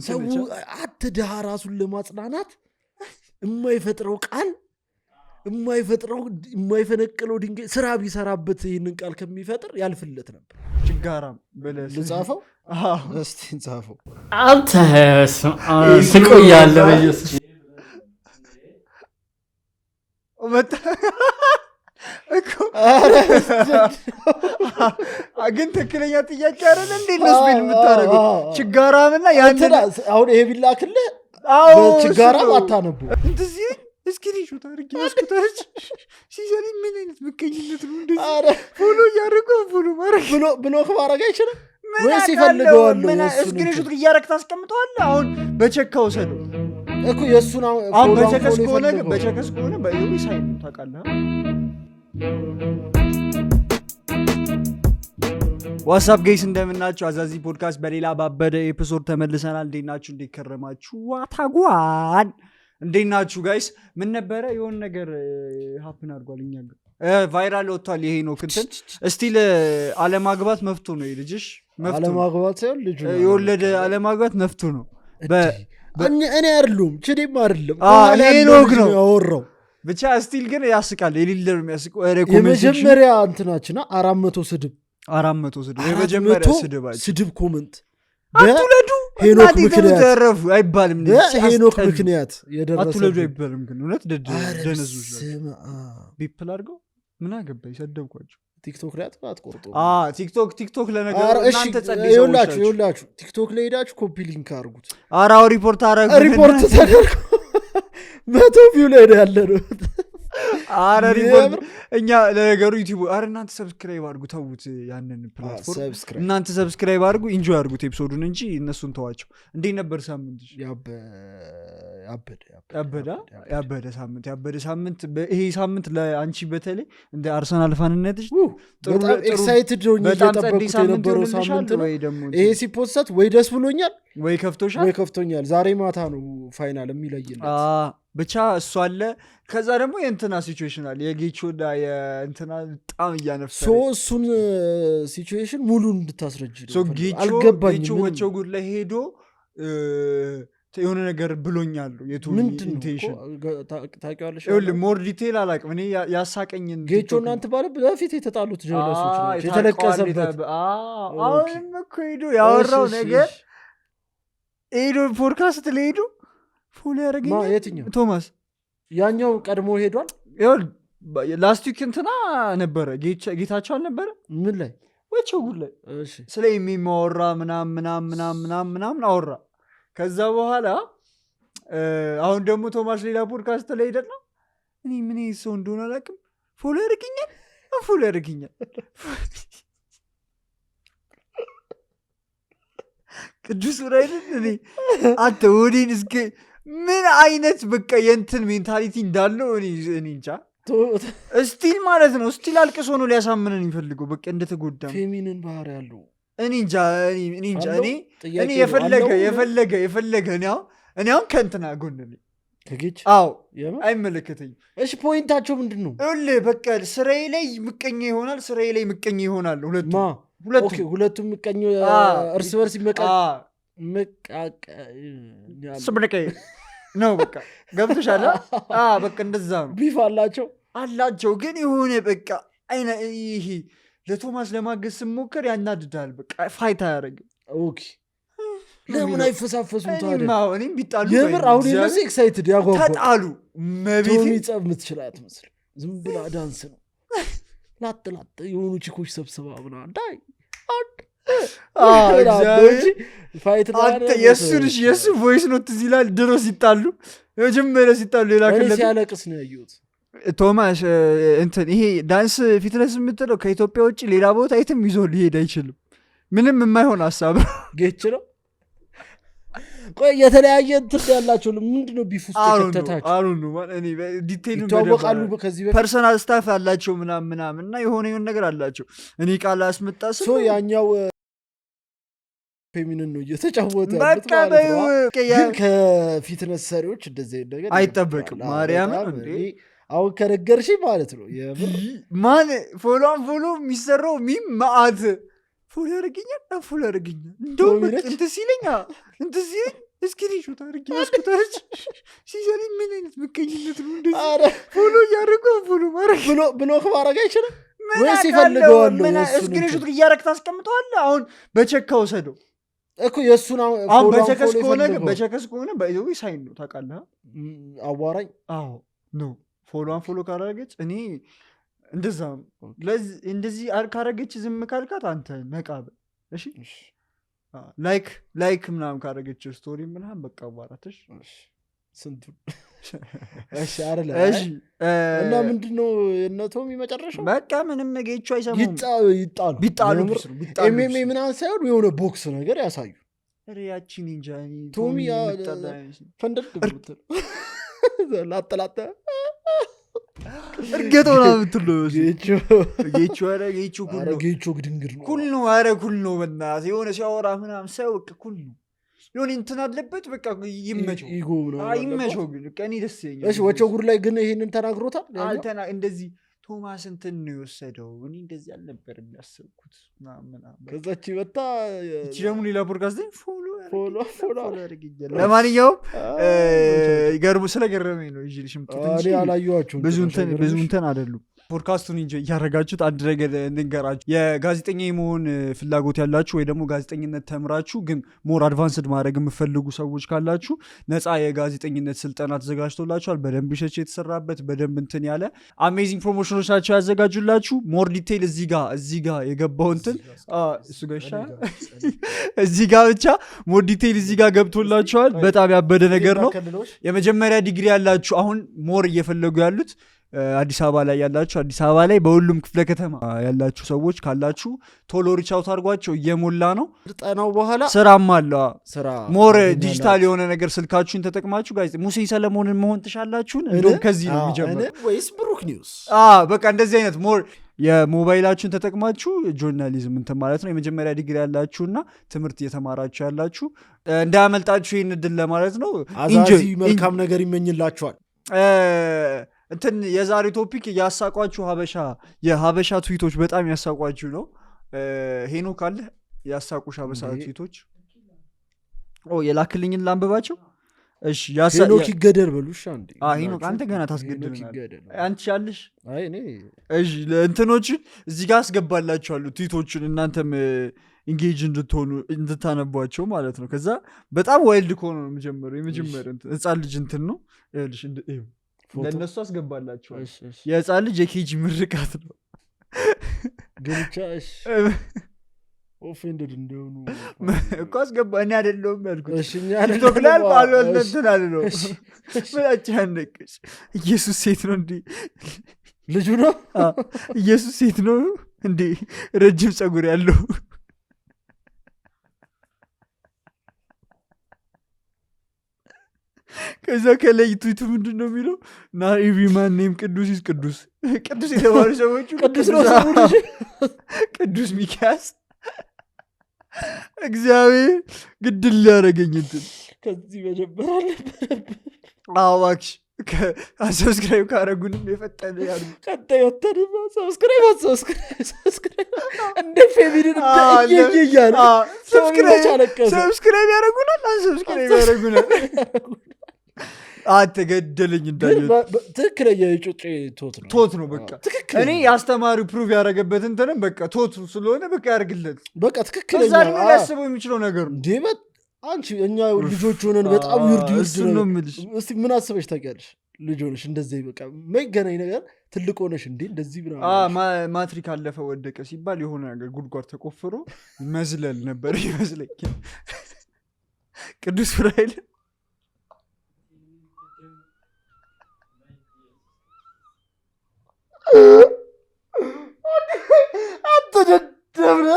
ሰው አትድሃ ራሱን ለማጽናናት የማይፈጥረው ቃል የማይፈነቅለው ድንጋይ ስራ ቢሰራበት ይህንን ቃል ከሚፈጥር ያልፍለት ነበር። ችጋራም ብለህ ልጻፈው? እስቲ እንጻፈው። አንተ ስቆያለህ በኢየሱስ ግን ትክክለኛ ጥያቄ አይደል እንዴ? ነው ስፔል የምታደርገው ችጋራምና ያንተ አሁን ይሄ ቢላክልህ ችጋራም አታነቡ እንደዚህ እስክሪንሾት አድርጌ ያስኩታች ሲሰሪ ምን አይነት ምቀኝነት ነው? እንደዚህ ፎሎ እያደረገው ፎሎ ማድረግ ብሎክ ማድረግ አይችልም ወይስ ይፈልገዋል? እስክሪንሾት እያደረግ ታስቀምጠዋለህ። አሁን በቸካ ወሰደው እኮ የእሱን አሁን በቸከስ ከሆነ በይሁ ሳይ ታውቃለህ። ዋትስአፕ ጋይስ እንደምናችሁ? አዛዚ ፖድካስት በሌላ ባበደ ኤፒሶድ ተመልሰናል። እንዴት ናችሁ? እንዴት ከረማችሁ? ዋታጓን እንዴት ናችሁ ጋይስ? ምን ነበረ የሆነ ነገር ሀፕን አድርጓል። እኛ ቫይራል ወጥቷል። ይሄ ነው ክንትን እስቲል አለማግባት መፍቱ ነው። ልጅሽ መፍቱ አለማግባት ሳይሆን ልጁ የወለደ አለማግባት መፍቱ ነው። እኔ አይደሉም ችዴም አይደለም ሄኖክ ነው ያወራው። ብቻ ስቲል ግን ያስቃል። የሌለ ነው የሚያስቀው። የመጀመሪያ እንትናችና 400 ስድብ የመጀመሪያ ስድብ ኮመንት አትውለዱ ሄኖክ ምክንያት ተረፉ አይባልም። ሄኖክ ምክንያት የደረሰ አትውለዱ አይባልም። ግን እውነት ደነዙሽ ቢፕል አድርገው ምን አገባ ይሰደብኳቸው። ቲክቶክ ላይ አትቆርጡ። ቲክቶክ ለነገሩ እናንተ ጸልይ ይኸውላችሁ ቲክቶክ ላይ ሄዳችሁ ኮፒ ሊንክ አድርጉት። አራው ሪፖርት ተደርጎ 100 ቪው ላይ ያለ ነው። ሪፖርት እኛ ለነገሩ ዩቲዩብ እናንተ ሰብስክራይብ አድርጉ። ተውት ያንን ፕላትፎርም እናንተ ሰብስክራይብ አድርጉ። ኢንጆይ አድርጉት ኤፒሶዱን እንጂ እነሱን ተዋቸው። እንዴት ነበር ሳምንት? ያበደ ሳምንት። ይሄ ሳምንት ለአንቺ በተለይ እንደ አርሰናል ፋንነትሽ በጣም ኤክሳይትድ ሆኜ እየጠበኩት የነበረው ሳምንት ነው። ይሄ ሲፖስት ወይ ደስ ብሎኛል ወይ ከፍቶኛል። ዛሬ ማታ ነው ፋይናል የሚለይለት። ብቻ እሱ አለ። ከዛ ደግሞ የእንትና ሲቹዌሽን አለ። የጌቾና የእንትና በጣም እያነፈረ እሱን ሲቹዌሽን ሙሉ እንድታስረጅ አልገባኝም። ጌቾ ወቸው ጉድ ላይ ሄዶ የሆነ ነገር ብሎኛል። የቱን ኢንቴንሽን ታውቂዋለሽ? ሞር ዲቴል አላውቅም። እኔ ያሳቀኝን ጌቾ እናንተ ባለ በፊት የተጣሉት ጀለሶች ናቸው የተለቀሰበት። አሁንም እኮ ሄዶ ያወራው ነገር ሄዶ ፖድካስት ላይ ሄዶ ፉል ያደረገኛል። የትኛው ቶማስ? ያኛው ቀድሞ ሄዷል። ላስት ዊክ እንትና ነበረ ጌታቸው አልነበረ? ምን ላይ ወቸው ጉድ ላይ ስለ የሚማወራ ምናምን አወራ። ከዛ በኋላ አሁን ደግሞ ቶማስ ሌላ ፖድካስት ላይ ሄደና እኔ ምን ሰው እንደሆነ አላውቅም ፎሎ ያደርግኛል ቅዱስ ራይልን እኔ አንተ ወዲን እስከ ምን አይነት በቃ የእንትን ሜንታሊቲ እንዳለው እኔ እንጃ። ስቲል ማለት ነው ስቲል አልቅሶ ነው ሊያሳምነን የሚፈልገው በቃ እንደተጎዳ ፌሚኒን ባህሪ ያለው እኔ እንጃ እኔ የፈለገ እኔ አሁን ከእንትና ጎን ነኝ ከጌች አይመለከተኝም። እሺ ፖይንታቸው ምንድን ነው? በቃ ስራዬ ላይ ምቀኛ ይሆናል። ሁለቱም ምቀኛ እርስ በርስ ነው በቃ ገብቶሻል። በቃ እንደዛ ነው። ቢፍ አላቸው ግን የሆነ በቃ ይሄ ለቶማስ ለማገዝ ስሞከር ያናድዳል። በቃ ፋይት አያደርግም። ለምን አይፈሳፈሱም ታዲያ? እኔም ቢጣሉ የምር አሁን እነዚህ ኤክሳይትድ ያጓጓ ተጣሉ። ቶሚ ጸብ የምትችላት መስል ዝም ብላ ዳንስ ነው ላጥ የሆኑ ቺኮች ሰብስባ ምናምን ዳይ የእሱ ቮይስ ኖት እዚህ ላይ ድሮ መጀመሪያ ሲጣሉ ሌላ ሲያለቅስ ነው ያየሁት። ቶማስ እንትን ይሄ ዳንስ ፊትነስ የምትለው ከኢትዮጵያ ውጭ ሌላ ቦታ የትም ይዞ ሊሄድ አይችልም። ምንም የማይሆን ሀሳብ ጌች ነው። ቆይ የተለያየ እንትን ያላቸው ምንድነው ቢፍ ውስጥ የተከተታቸው ይታወቃሉ። ከዚህ ፐርሰናል ስታፍ ያላቸው ምናምን እና የሆነ ነገር አላቸው። እኔ ቃል አስመጣ ያኛው ፌሚኒን ነው እየተጫወተ ያሉት ማለት ነው። ግን ከፊትነስ ሰሪዎች እንደዚህ ነገር አይጠበቅም። ማርያምን አሁን ከነገርሽ ማለት ነው። ማን ፎሎ የሚሰራው ሚም ማአት ፎሎ ያደርገኛል እንደውም እንትን ሲለኝ እስክሪንሾት አድርጌ መስኮታች ሲሰሪ ምን አይነት ምቀኝነት ነው እንደዚህ ፎሎ እያደረጉ ፎሎ ማድረግ ብሎክ ማድረግ አይችልም ወይስ ይፈልገዋል እስክሪንሾት እያደረግ ታስቀምጠዋለህ አሁን በቸካ ወሰደው እኮ የእሱን አሁን በቸከስ ከሆነ በይዘዊ ሳይን ነው ታውቃለህ አዋራኝ አዎ ኖ ፎሎ ካረገች እኔ እንደዛ እንደዚህ ካረገች ዝም ካልካት አንተ ነቃበ እሺ ላይክ ምናምን ካረገች ስቶሪ ምናምን በቃ አዋራተሽ ስንቱ እሺ አይደለ እና ምንድነው የነቶም ይመጨረሻው በቃ ምንም ጌቹ አይሰሙም ቢጣሉ ኤምኤምኤ ምናምን ሳይሆን የሆነ ቦክስ ነገር ያሳዩ ሪያችን እንጃ ቶሚ ፈንደድ ብትል ላጠላጠ እርገጠው ነው የምትለው ጌቹ ግድንግር ነው ኩል ነው በእናትህ የሆነ ሲያወራ ምናምን ሳይወቅ ኩል ነው የሆነ እንትን አለበት በቃ ይመቸው ግን ቀኔ ደስ ይለኛል እሺ ወቸው ጉር ላይ ግን ይሄንን ተናግሮታል እንደዚህ ቶማስ እንትን ነው የወሰደው እኔ እንደዚህ አልነበር የሚያስብኩት ምናምን ከዛች ይወጣ እቺ ደግሞ ሌላ ፖድካስት ላይ ፎሎ አድርገኛል ለማንኛውም ይገርሙ ስለገረመኝ ነው ይዤ ልሽምጡት እንጂ አላየኋቸውም ብዙ እንትን አይደሉም ፖድካስቱን እንጂ እያረጋችሁት አንድ ነገር እንንገራችሁ የጋዜጠኛ የመሆን ፍላጎት ያላችሁ ወይ ደግሞ ጋዜጠኝነት ተምራችሁ ግን ሞር አድቫንስድ ማድረግ የምፈልጉ ሰዎች ካላችሁ ነፃ የጋዜጠኝነት ስልጠና ተዘጋጅቶላችኋል በደንብ ሸች የተሰራበት በደንብ እንትን ያለ አሜዚንግ ፕሮሞሽኖች ናቸው ያዘጋጁላችሁ ሞር ዲቴይል እዚህ ጋር የገባው እንትን እሱ ጋሻ እዚህ ጋር ብቻ ሞር ዲቴይል እዚህ ጋር ገብቶላችኋል በጣም ያበደ ነገር ነው የመጀመሪያ ዲግሪ ያላችሁ አሁን ሞር እየፈለጉ ያሉት አዲስ አበባ ላይ ያላችሁ አዲስ አበባ ላይ በሁሉም ክፍለ ከተማ ያላችሁ ሰዎች ካላችሁ ቶሎ ሪች አውት አድርጓቸው እየሞላ ነው ጠናው በኋላ ስራም አለ ሞር ዲጂታል የሆነ ነገር ስልካችሁን ተጠቅማችሁ ጋዜጣ ሙሴ ሰለሞንን መሆን ትሻላችሁን እንደውም ከዚህ ነው የሚጀምረው ወይስ ብሩክ ኒውስ በቃ እንደዚህ አይነት ሞር የሞባይላችሁን ተጠቅማችሁ ጆርናሊዝም እንትን ማለት ነው የመጀመሪያ ዲግሪ ያላችሁና ትምህርት እየተማራችሁ ያላችሁ እንዳያመልጣችሁ ይህን እድል ለማለት ነው አዛዚ መልካም ነገር ይመኝላችኋል እንትን የዛሬ ቶፒክ ያሳቋችሁ የሀበሻ ትዊቶች በጣም ያሳቋችሁ ነው ሄኖክ አለ ያሳቁሽ ሀበሻ ትዊቶች የላክልኝን ላንብባቸው እሺ ሄኖክ ይገደል በሉሽ አንዴ ሄኖክ አንተ ገና ታስገድልናለህ አንቺ ያለሽ እሺ እንትኖችን እዚህ ጋር አስገባላችኋለሁ ትዊቶችን እናንተም ኢንጌጅ እንድታነቧቸው ማለት ነው ከዛ በጣም ዋይልድ ከሆነ ነው የመጀመሪያ ህፃን ልጅ እንትን ነው ለእነሱ አስገባላቸዋል የህፃን ልጅ የኬጂ ምርቃት ነው ግንቻ ኦፌንድድ እንደሆኑ እኮ አስገባ እኔ አይደለሁም ያልኩት ቶክላል ባልወልነትን አለ ነው ምናጭ ያነቅሽ ኢየሱስ ሴት ነው እንዲ ልጁ ነው ኢየሱስ ሴት ነው እንዲ ረጅም ጸጉር ያለው ከዛ ከላይ ትዊቱ ምንድን ነው የሚለው ና ኤቭሪማን ኔም ቅዱስ የተባሉ ሰዎቹ ቅዱስ ነው ቅዱስ ሚኪያስ እግዚአብሔር ግድል ሊያደረገኝ እንትን ከዚህ መጀመር አለበት እባክሽ ሰብስክራይብ ካረጉንም የፈጠነ ያሉ ቀጣይ ወተን ሰብስክራይብ እንደ ፌሚኒን እያለ ሰብስክራይብ ያደረጉናል አንሰብስክራይብ ያደረጉናል ተገደለኝ እንዳየሁት ትክክለኛ የጮጬ ቶት ነው በቃ እኔ የአስተማሪው ፕሩቭ ያደረገበት እንትንም በቃ ቶት ስለሆነ በቃ ያደርግለት በቃ ትክክለኛ ከዛ ሊያስበው የሚችለው ነገር ነው እንዴ አንቺ እኛ ልጆች ሆነን በጣም ይርድ ነው እስቲ ምን አስበሽ ታውቂያለሽ ልጅ ሆነሽ እንደዚህ በቃ መገናኝ ነገር ትልቅ ሆነሽ እንዴ እንደዚህ ብራ ማትሪክ አለፈ ወደቀ ሲባል የሆነ ነገር ጉድጓድ ተቆፍሮ መዝለል ነበር ይመስለኝ ቅዱስ ዑራኤል አትደደብነ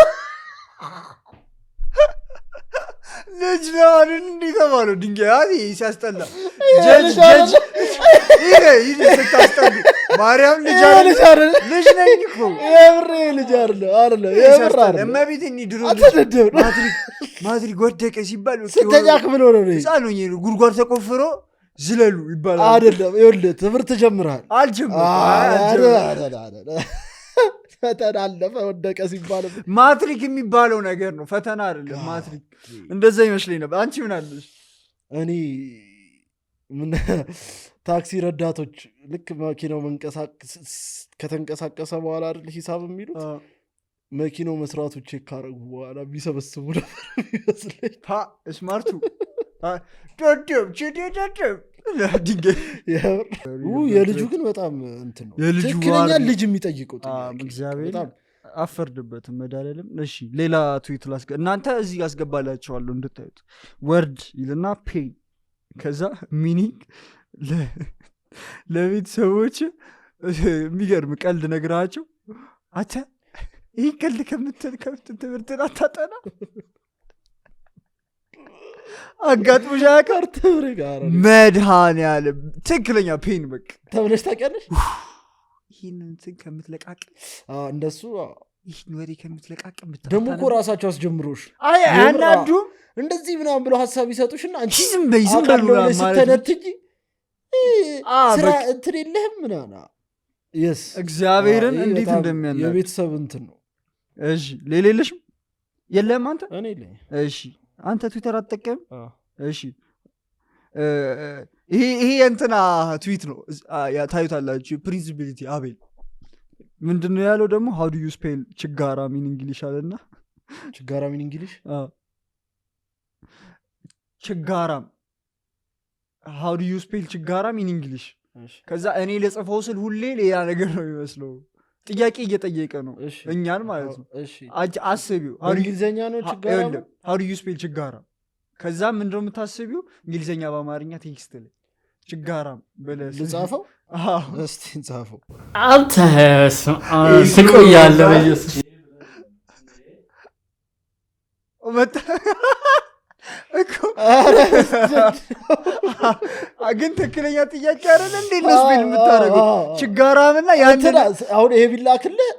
ልጅ ነው እንዲህ ተባለው ድንጋይ ሲያስጠላ ጀጅ ይሄ ስታስጠሉ ማርያም ልጅ ነኝ እኮ የብሬ ልጅ አይደለ እመቤቴ ድሮ ማትሪክ ወደቀ ሲባል ስተኛክ ምን ሆነ ነው ህፃን ነው ጉድጓድ ተቆፍሮ ዝለሉ ይባላል አይደለም ይኸውልህ ትምህርት ጀምረሃል አልጀምርም ፈተና አለፈ ወደቀ ሲባል ማትሪክ የሚባለው ነገር ነው ፈተና አይደለም ማትሪክ እንደዛ ይመስለኝ ነበር አንቺ ምን አለሽ እኔ ምን ታክሲ ረዳቶች ልክ መኪናው ከተንቀሳቀሰ በኋላ አይደል ሂሳብ የሚሉት መኪናው መስራቱ ቼክ ካረጉ በኋላ ቢሰበስቡ ነበር ይመስለኝ ስማርቱ የልጁ ግን በጣም እንትን ነው ትክክለኛ ልጅ የሚጠይቀው እግዚአብሔር አፈርድበትም መዳለልም እሺ ሌላ ትዊት እናንተ እዚህ ያስገባላችኋለሁ እንድታዩት ወርድ ይልና ፔን ከዛ ሚኒንግ ለቤተሰቦች የሚገርም ቀልድ ነግራቸው አተ ይህ ቀልድ ትምህርትን አታጠና አጋጥሞሽ አያውቅም መድኃኒዓለም ትክክለኛ ፔን በቃ ተብለሽ ታውቂያለሽ ይህንን እንትን ከምትለቃቅ እንደሱ ይህን ወሬ ከምትለቃቅም ደግሞ እኮ ራሳቸው አስጀምሮሽ አናዱም እንደዚህ ምናምን ብለው ሀሳብ ይሰጡሽና አንቺ ዝም በይ ዝም በሉ ስተነትጂ ስራ እንትን የለህም ምናና የስ እግዚአብሔርን እንዴት እንደሚያና የቤተሰብ እንትን ነው እሺ ሌላ የለሽም የለም አንተ እኔ የለኝ እሺ አንተ ትዊተር አትጠቀም እሺ ይሄ እንትና ትዊት ነው ታዩታላችሁ ፕሪንሲቢሊቲ አቤል ምንድነው ያለው ደግሞ how do you spell ችጋራ ሚን እንግሊሽ አለና ችጋራ ሚን እንግሊሽ ችጋራም how do you spell ችጋራም in English ከዛ እኔ ለጽፈው ስል ሁሌ ሌላ ነገር ነው የሚመስለው ጥያቄ እየጠየቀ ነው እኛን ማለት ነው አስቢው እንግሊዘኛ ነው ችጋራም how do you spell ችጋራም ከዛ ምንድነው የምታስቢው እንግሊዘኛ በአማርኛ ቴክስት ላይ ችጋራም በለስ ልጻፈው እስቲ እንጻፈው አንተስ ስቆያለህ በኢየሱስ ወጣ ግን ትክክለኛ ጥያቄ አይደል እንዴ ነው ስፔል የምታረገው ችጋራምና ያንተ አሁን ይሄ ቢላክልህ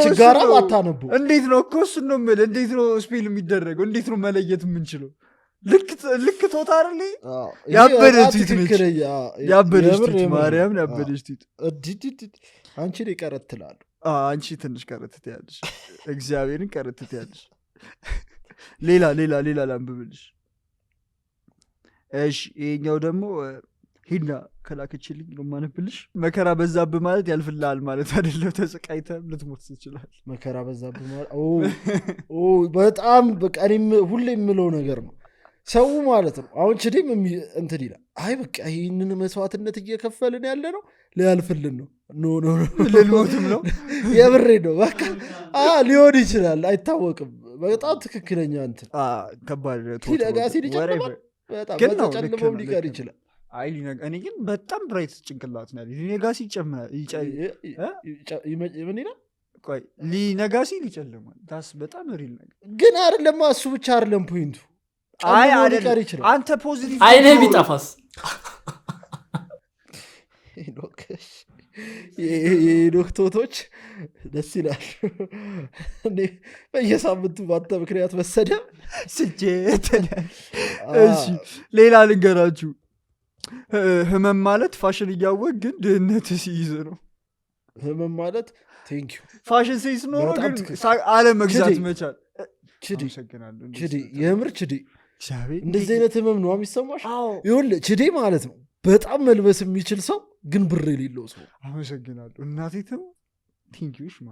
ችጋራም አታነቡ እንዴት ነው እኮ እሱ ነው ማለት እንዴት ነው ስፔል የሚደረገው እንዴት ነው መለየት የምንችለው ልክ ቶታ አይደል ያበደት ትንሽ ያበደት ማርያም ያበደት አንቺ ላይ ቀረት ትላለህ አንቺ ትንሽ ቀረት ትያለሽ እግዚአብሔርን ቀረት ትያለሽ ሌላ ላንብብልሽ እሺ ይሄኛው ደግሞ ሂና ከላከችልኝ ነው ማነብልሽ መከራ በዛብህ ማለት ያልፍልሃል ማለት አይደለም ተሰቃይተህ ልትሞት ትችላለህ መከራ በዛብህ ማለት በጣም በቃ እኔም ሁሌ የምለው ነገር ነው ሰው ማለት ነው አሁን ችዴም እንትን ይላል አይ በቃ ይህንን መስዋዕትነት እየከፈልን ያለ ነው ሊያልፍልን ነው ኖ ልልሞትም ነው የብሬ ነው በቃ ሊሆን ይችላል አይታወቅም በጣም ትክክለኛ እንትን ከባድ ሊነጋሲ ሊጨልማል በጣም በተጨልመው ሊቀር ይችላል አይ እኔ ግን በጣም ብራይት ጭንቅላት ነው ሊነጋሲ ይጨምራል ምን ይላል ቆይ ሊነጋሲ ሊጨልማል ታስ በጣም ሪል ነገር ግን አይደለም እሱ ብቻ አይደለም ፖይንቱ አይ አይደለም አንተ ፖዚቲቭ አይኔ ቢጠፋስ ዶክተሮች ደስ ይላል እኔ በየሳምንቱ ባንተ ምክንያት መሰደብ ስጄት እሺ ሌላ ልንገራችሁ ህመም ማለት ፋሽን እያወቅ ግን ድህነት ሲይዝ ነው ህመም ማለት ቴንክ ዩ ፋሽን ሲይዝ ኖሮ ግን አለመግዛት መቻል ችዲ የምር ችዲ እንደዚህ አይነት ህመም ነው የሚሰማሽ ይኸውልህ ችዲ ማለት ነው በጣም መልበስ የሚችል ሰው ግን ብር የሌለው ሰው አመሰግናለሁ እናቴትም ቲንኪሽ ማ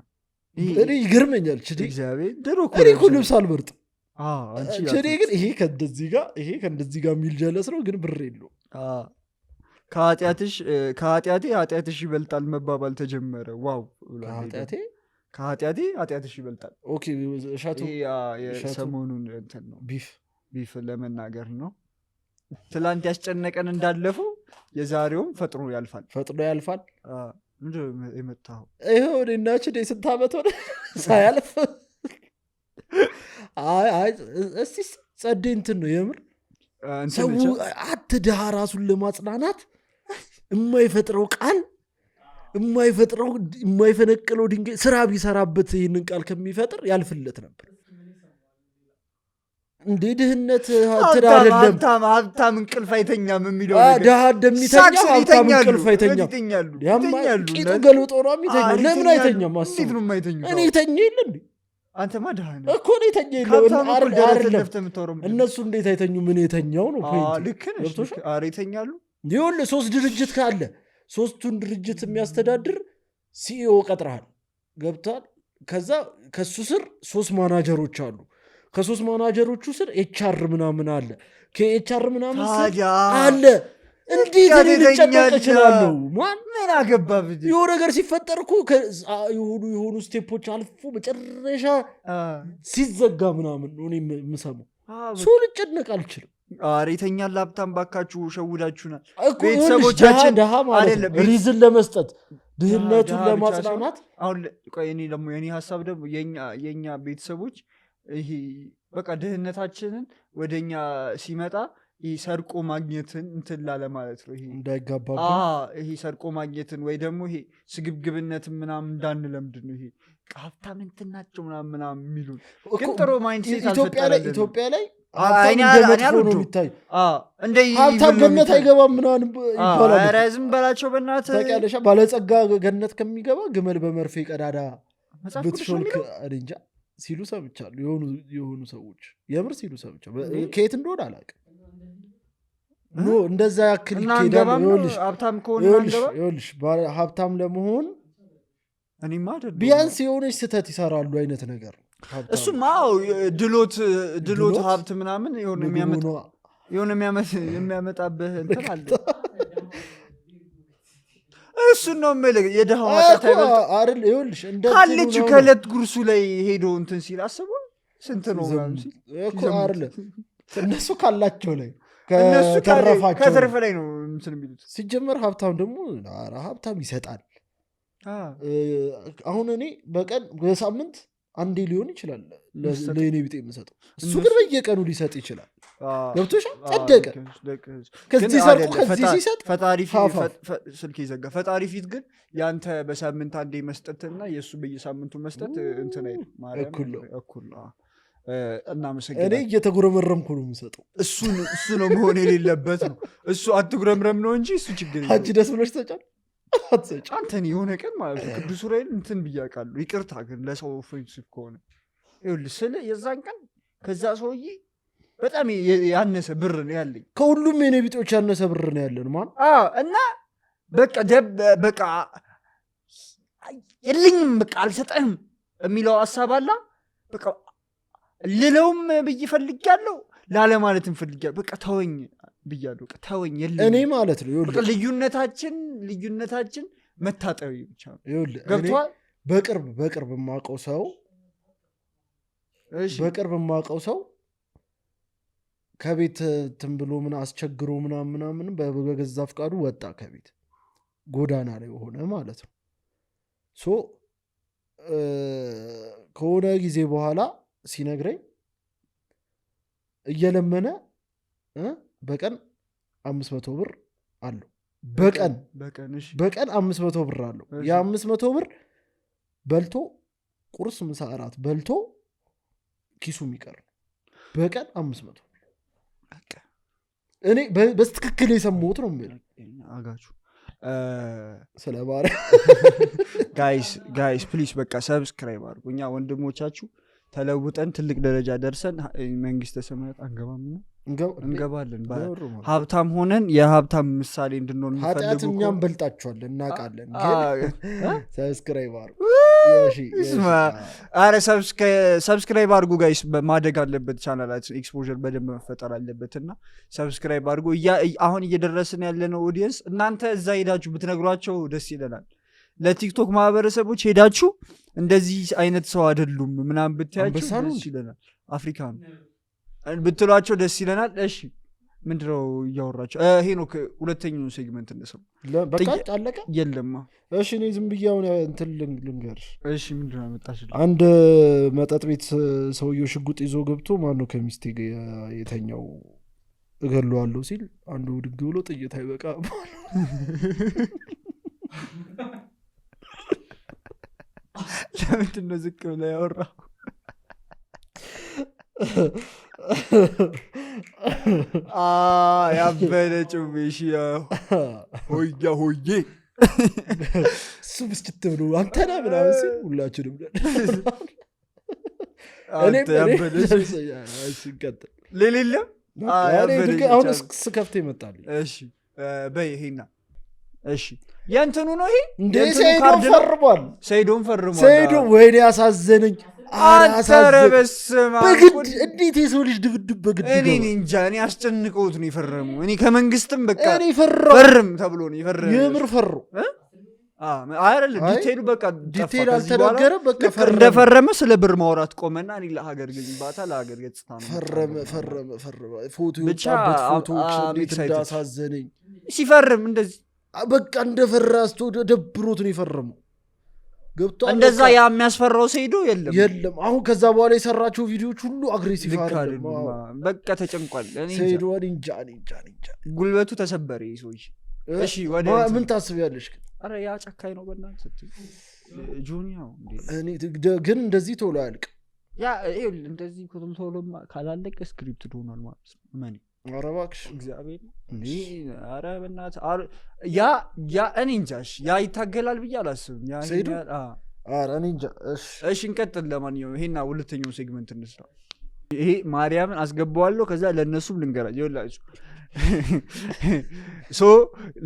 እኔ ይገርመኛል ችዲ እግዚአብሔር ድሮ እኮ ልብስ አልመርጥም ችዲ ግን ይሄ ከእንደዚህ ጋር የሚል ጀለስ ነው ግን ብር የለው ከኃጢአትሽ ይበልጣል መባባል ተጀመረ ዋው ከኃጢአትሽ ይበልጣል ኦኬ ሻቱ የሰሞኑን እንትን ነው ቢፍ ለመናገር ነው ትላንት ያስጨነቀን እንዳለፉ የዛሬውም ፈጥኖ ያልፋል ምንድን የመጣው ይኸው እኔናች ስንት ዓመት ሆነ ሳያልፍ እስቲ ጸዴ እንትን ነው የምር ሰው አትድሃ ራሱን ለማጽናናት የማይፈጥረው ቃል የማይፈነቅለው ድንጋይ ስራ ቢሰራበት ይህንን ቃል ከሚፈጥር ያልፍለት ነበር እንደ ድህነት እንትን አይደለም። ሀብታም እንቅልፍ አይተኛም የሚለው ድሃ እንደሚተኛ ሀብታም እንቅልፍ አይተኛም። ቂጡ ገልብጦ ነው የሚተኛው። ለምን አይተኛም? እንዴት ነው የማይተኛው? እኔ ተኛ የለ እንዴ? አንተማ ድሃ ነህ እኮ እኔ ተኛ የለም። እነሱ እንዴት አይተኙ? ምን የተኛው ነው ፖይንት። ልክ ነሽ። ኧረ ይተኛሉ። ይኸውልህ 3 ድርጅት ካለ 3ቱን ድርጅት የሚያስተዳድር ሲኢኦ ቀጥረሃል። ገብቷል። ከዛ ከሱ ስር 3 ማናጀሮች አሉ። ከ3 ማናጀሮቹ ስር ኤችአር ምናምን አለ። ከኤችአር ምናምን ስር አለ። እንዴት ልጨነቅ እችላለሁ? ምን አገባ? የሆነ ነገር ሲፈጠር እኮ የሆኑ ስቴፖች አልፎ መጨረሻ ሲዘጋ ምናምን ነው እኔ የምሰማው። ሰው ልጨነቅ አልችልም። ኧረ ይተኛል ሀብታም። ባካችሁ ሸውዳችሁናል። ቤተሰቦቻችን ድሃ ማለት ሪዝን ለመስጠት ድህነቱን ለማጽናናት። አሁን ቆይ እኔ ደግሞ የኔ ሀሳብ ደግሞ የኛ ቤተሰቦች ይሄ በቃ ድህነታችንን ወደኛ ሲመጣ ይሄ ሰርቆ ማግኘትን እንትን ላለ ማለት ነው። ይሄ እንዳይጋባብ ይሄ ሰርቆ ማግኘትን ወይ ደግሞ ይሄ ስግብግብነትን ምናምን እንዳንለምድ ነው። ይሄ ሀብታም እንትን ናቸው ምናምን የሚሉን ግን ጥሩ ማይንድሴት አልፈጠረልን። ኢትዮጵያ ላይ ሀብታም ገነት አይገባም ምናምን ይባላል። ኧረ ዝም በላቸው በእናትህ። ታውቂያለሽ ባለጸጋ ገነት ከሚገባ ግመል በመርፌ ቀዳዳ ብትሾልክ እንጃ ሲሉ ሰምቻለሁ። የሆኑ ሰዎች የምር ሲሉ ሰምቻለሁ። ከየት እንደሆነ አላውቅም። እንደዛ ያክል ሀብታም ከሆነ ሀብታም ለመሆን እኔማ አይደለም ቢያንስ የሆነች ስህተት ይሰራሉ አይነት ነገር። እሱማ ድሎት ሀብት ምናምን የሆነ የሚያመጣብህ እንትን አለ። እሱን ነው የምልህ። የድሃው ኃጢአት አይበልጥ ይኸውልሽ ካለች ከዕለት ጉርሱ ላይ ሄዶ እንትን ሲል አስበው ስንት ነው ምናምን ሲል እነሱ ካላቸው ላይ ከተረፈ ላይ ነው እንትን የሚሉት። ሲጀመር ሀብታም ደግሞ ሀብታም ይሰጣል። አሁን እኔ በቀን በሳምንት አንዴ ሊሆን ይችላል ለእኔ ቢጤ የምሰጠው፣ እሱ ግን በየቀኑ ሊሰጥ ይችላል። ገብቶሻል? ጸደቀ። ከዚህ ሰርቆ ከዚህ ሲሰጥ ስልክ ይዘጋ። ፈጣሪ ፊት ግን ያንተ በሳምንት አንዴ መስጠትና የእሱ በየሳምንቱ መስጠት እንትን አይደል እኩል ነው። እኔ እየተጉረመረምኩ ነው የምሰጠው። እሱ ነው መሆን የሌለበት ነው። እሱ አትጉረምረም ነው እንጂ እሱ ችግር አንቺ ደስ ብሎሽ ተጫል አንተን የሆነ ቀን ማለት ነው ቅዱስ ዑራኤል እንትን ብያውቃለሁ። ይቅርታ ግን ለሰው ኦፌንሲቭ ከሆነ ይኸውልህ ስለ የዛን ቀን ከዛ ሰውዬ በጣም ያነሰ ብር ነው ያለኝ። ከሁሉም የኔ ቢጤዎች ያነሰ ብር ነው ያለን ማን እና በቃ የለኝም በቃ አልሰጠህም የሚለው ሀሳብ አላ በቃ ልለውም ብዬ ፈልጊያለሁ ላለማለት እንፈልጊያለሁ። በቃ ተወኝ ብያለሁ። በቃ ተወኝ የለኝም እኔ ማለት ነው። በቃ ልዩነታችን መታጠቢ ብቻ ነው። ገብቶሃል? በቅርብ የማውቀው ሰው ከቤት እንትን ብሎ ምን አስቸግሮ ምናምን በገዛ ፍቃዱ ወጣ ከቤት ጎዳና ላይ ሆነ ማለት ነው። ከሆነ ጊዜ በኋላ ሲነግረኝ እየለመነ በቀን 500 ብር አለው። በቀን 500 ብር አለው። የ500 ብር በልቶ ቁርስ፣ ምሳ፣ እራት በልቶ ኪሱ የሚቀር በቀን 500 ብር። እኔ በትክክል የሰማሁት ነው የሚል አጋችሁ ስለ ባሪያ ጋይስ ፕሊስ በቃ ሰብስክራይብ አድርጉ። እኛ ወንድሞቻችሁ ተለውጠን ትልቅ ደረጃ ደርሰን መንግስተ ሰማያት አንገባምና እንገባለን። ሀብታም ሆነን የሀብታም ምሳሌ እንድንሆን ኃጢአት እኛም በልጣችኋለን እናውቃለን። ሰብስክራይብ አድርጉ። አረ ሰብስክራይብ አድርጉ ጋይስ። ማደግ አለበት ቻናላችን፣ ኤክስፖዠር በደንብ መፈጠር አለበት እና ሰብስክራይብ አድርጉ። አሁን እየደረስን ያለነው ኦዲየንስ እናንተ እዛ ሄዳችሁ ብትነግሯቸው ደስ ይለናል። ለቲክቶክ ማህበረሰቦች ሄዳችሁ እንደዚህ አይነት ሰው አይደሉም ምናምን ብታያችሁ ደስ ይለናል። አፍሪካ ነው ብትሏቸው ደስ ይለናል። እሺ ምንድነው እያወራቸው? ሄኖክ ሁለተኛውን ሴግመንት እንደሰው በቃ አለቀ የለማ። እሺ እኔ ዝም ብዬ አሁን እንትን ልንገርሽ። እሺ ምንድነው መጣሽ? አንድ መጠጥ ቤት ሰውየው ሽጉጥ ይዞ ገብቶ ማነው ከሚስቴ የተኛው እገለዋለሁ ሲል አንዱ ድግ ብሎ ጥይት አይበቃ ለምንድን ነው ዝቅ ብለህ ያወራው? ያበደ ጩቤሽ ሆያ ሆዬ እሱ ብስጭት ብሎ አንተና ምናምን ሲል ሁላችንም ሲቀጥል ሌሌለም አሁን ስከፍት ይመጣል። እሺ በይ ይሄና እሺ የእንትኑ ነው ይሄ እንደ ሰይዶን ፈርሟል። ሰይዶ ወይኔ ያሳዘነኝ። በግድ እንዴት የሰው ልጅ ድብድብ በግድ እኔ እንጃ። እኔ አስጨንቀውት ነው የፈረሙ። እኔ ከመንግስትም በቃ ፈርም ተብሎ ነው የፈረሙ። የምር ፈሩ አይደል? ዲቴይሉ በቃ ዲቴይል አልተናገረም። በቃ እንደፈረመ ስለ ብር ማውራት ቆመና እኔ ለሀገር ግንባታ ለሀገር ገጽታ ነው ፈረመ። ፎቶ የወጣበት ፎቶዎች እንዴት እንዳሳዘነኝ ሲፈርም እንደዚህ በቃ እንደፈራ አስቶ ደብሮት ነው የፈረመው። ገብቷል። እንደዛ ያ የሚያስፈራው ሰይዶ የለም። አሁን ከዛ በኋላ የሰራቸው ቪዲዮዎች ሁሉ አግሬሲቭ አይደለም። በቃ ተጨንቋል። ሰይዶ እንጃ ጉልበቱ ተሰበረ ይሶይ። እሺ ወደ ምን ታስቢያለሽ? አረ ያ ጨካኝ ነው በእናትህ ጁኒያው እኔ ግን እንደዚህ ቶሎ አያልቅ። ያ እንደዚህ ቶሎ ካላለቀ ስክሪፕት ሆኗል ማለት ነው። ማን ኧረ እባክሽ እግዚአብሔር እንዴ! ኧረ በእናትህ ያ እኔ እንጃሽ ያ ይታገላል ብዬ አላስብም። ያ ኧረ እኔ እንጃ። እሺ እንቀጥል። ለማንኛውም ይሄና ሁለተኛው ሴግመንት እንስራ። ይሄ ማርያምን አስገባዋለሁ። ከዛ ለእነሱም ልንገራቸው ይኸውላችሁ።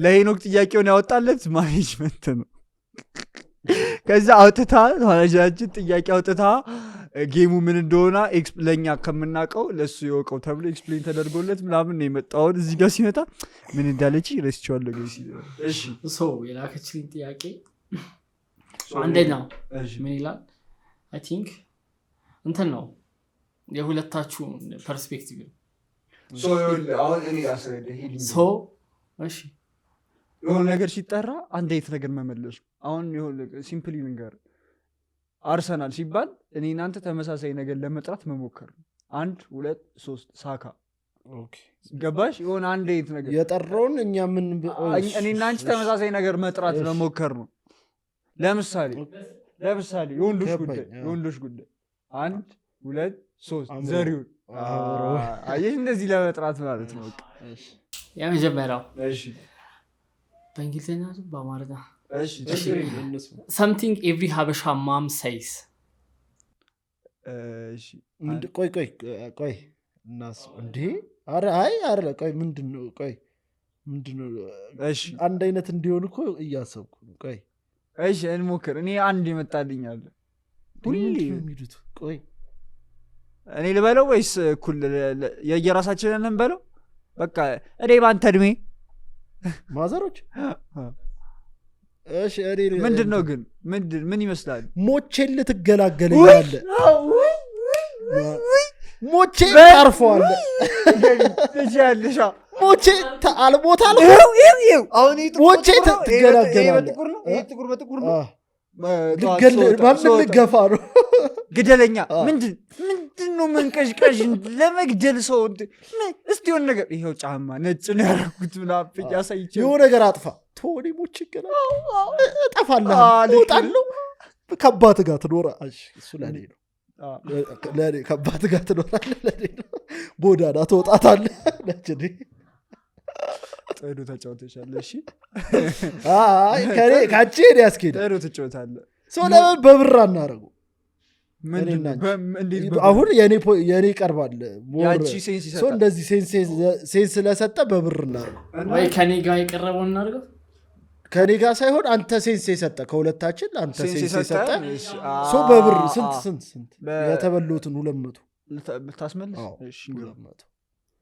ለሄኖክ ጥያቄውን ያወጣለት ማኔጅመንት ነው። ከዛ አውጥታ ማኔጅመንት ጥያቄ አውጥታ ጌሙ ምን እንደሆነ ለእኛ ከምናውቀው ለእሱ የወቀው ተብሎ ኤክስፕሌን ተደርጎለት ምናምን ነው የመጣውን። እዚህ ጋር ሲመጣ ምን እንዳለች ረስቼዋለሁ። የላከችልኝ ጥያቄ አንደኛው ምን ይላል? አይ ቲንክ እንትን ነው የሁለታችሁ ፐርስፔክቲቭ ነው። አሁን እኔ የሆነ ነገር ሲጠራ አንድ አይነት ነገር መመለሱ። አሁን የሆነ ሲምፕሊ ነገር አርሰናል ሲባል እኔ እናንተ ተመሳሳይ ነገር ለመጥራት መሞከር ነው። 1 2 3 ሳካ ገባሽ? የሆነ አንድ አይነት ነገር የጠራውን እኛ ምን እኔ እናንተ ተመሳሳይ ነገር መጥራት መሞከር ነው። ለምሳሌ የወንዶች ጉዳይ 1 2 3 ዘሪው አየሽ፣ እንደዚህ ለመጥራት ማለት ነው። እሺ የመጀመሪያው በእንግሊዝኛ በአማርኛ something every ሀበሻ ማም says ቆይ እናስ እንዴ አረ ቆይ ምንድነው? እሺ አንድ አይነት እንዲሆን እኮ እያሰብኩ ቆይ እሺ እንሞክር። እኔ አንድ ይመጣልኛል ሁሌ የሚሉት ቆይ እኔ ልበለው ወይስ እኩል የየራሳችንን እንበለው? በቃ እኔ ባንተ እድሜ ማዘሮች እሺ እኔ ምንድነው ግን ምን ይመስላል? ሞቼን ልትገላገለኛለ ሞቼ ታርፈዋል ልጅ ሞቼ አልሞታል። አሁን ሞቼ ትገላገላለ። ጥቁር በጥቁር ነው ልገፋ ነው ግደለኛ። ምንድነው መንቀዥቀዥ ለመግደል ሰው? እስቲ የሆነ ነገር ይኸው ጫማ ነጭ ነው ያደረጉት ምናምን ያሳይቼ የሆነ ነገር አጥፋ ቶኒ ሞቼ እጠፋለሁ እወጣለሁ ከአባት ጋር ትኖራለህ። እሱ ለእኔ ነው ለእኔ ከአባት ጋር ትኖራለህ። ለእኔ ነው ቦዳና ትወጣታለህ። ለእኔ ጥሩ ተጫውተሻል። እሺ ከአንቺ ሄድ ያስኬድ ጥሩ ትጫወታለህ። ሰው ለምን በብር አናደርገው? አሁን የኔ ይቀርባል ሰው እንደዚህ ሴንስ ስለሰጠ በብር እናደርገው ወይ ከኔ ጋር የቀረበው እናደርገው? ከኔ ጋር ሳይሆን አንተ ሴንስ የሰጠ ከሁለታችን አንተ ሴንስ የሰጠ ሰው በብር ስንት የተበሉትን 200 ታስመልስ። እሺ 200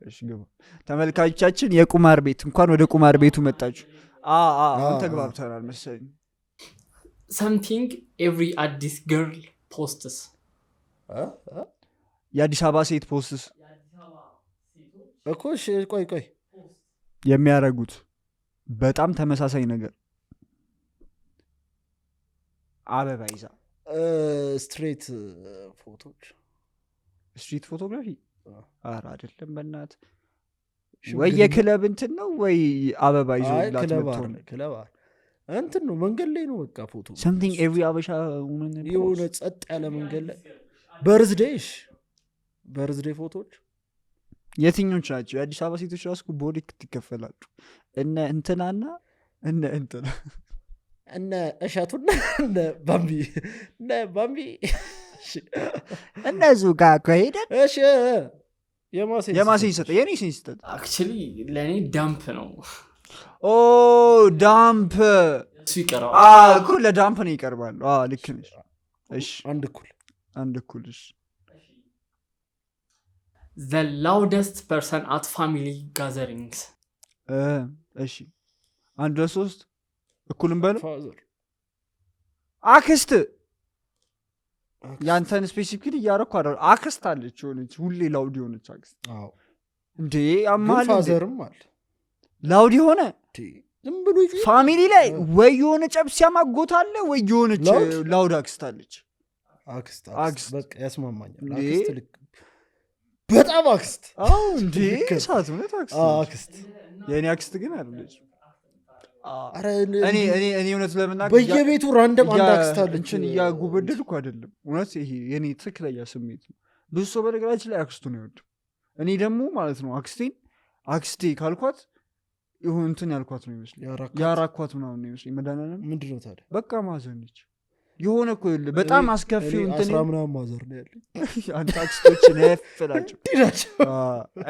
እሺ ገባ። ተመልካቾቻችን የቁማር ቤት እንኳን ወደ ቁማር ቤቱ መጣችሁ። አሁን ተግባብተናል መሰለኝ። something every አዲስ girl posts የአዲስ አበባ ሴት ፖስትስ እኮ ቆይ የሚያረጉት በጣም ተመሳሳይ ነገር አበባ ይዛ ስትሬት ፎቶግራፊ አይደለም በእናት ወይ የክለብ እንትን ነው ወይ አበባ ይዞ ክለብ እንትን ነው መንገድ ላይ ነው በቃ ፎቶ something every አበሻ የሆነ ጸጥ ያለ መንገድ ላይ በርዝዴይ ፎቶዎች የትኞች ናቸው? የአዲስ አበባ ሴቶች ራሱ ቦዲ ይከፈላሉ። እነ እንትናና እንትና እነ እሸቱና እነ ባምቢ እነሱ ጋር ከሄደን እሺ የማሴን ሰጠ የኔ ሴን ሰጠ አክቹሊ ለእኔ ዳምፕ ነው ዳምፕ እሱ ይቀረዋል እኮ ለዳምፕ ነው ይቀርባል ልክ ነሽ እሺ አንድ እኩል እሺ the loudest person at family gatherings እሺ አንድ ለሶስት እኩልም በለው ፋዘር አክስት ያንተን ስፔሲፊክሊ እያረኩ አይደል አክስት አለች ሆነች ሁሌ ላውድ የሆነች አክስት አዎ እንዴ አማል ፋዘርም አለ ላውድ የሆነ ዝም ብሎ ፋሚሊ ላይ ወይ የሆነ ጨብስ ያማጎታለ ወይ የሆነች ላውድ አክስት አለች አክስት በቃ ያስማማኛል አክስት ልክ በጣም አክስት እንዴ ሳት ነው አክስት የኔ አክስት ግን አይደለች እኔ እውነት ለምናገር በየቤቱ ራንደም አንድ አክስት አለች እንትን ያጉበደልኩ አይደለም እውነት ይሄ የኔ ትክክለኛ ስሜት ነው ብዙ ሰው በነገራችን ላይ አክስቱን ይወድ እኔ ደግሞ ማለት ነው አክስቴ ካልኳት ይሁን እንትን ያልኳት ነው ይመስል ያራኳት ምናምን ነው ይመስል መዳናንም ምንድነው ታዲያ በቃ ማዘን ነች የሆነ እኮ ይል በጣም አስከፊው እንትን 10 ምናምን ማዘር ነው ያለኝ አንተ አክስቶች ነፍላቸው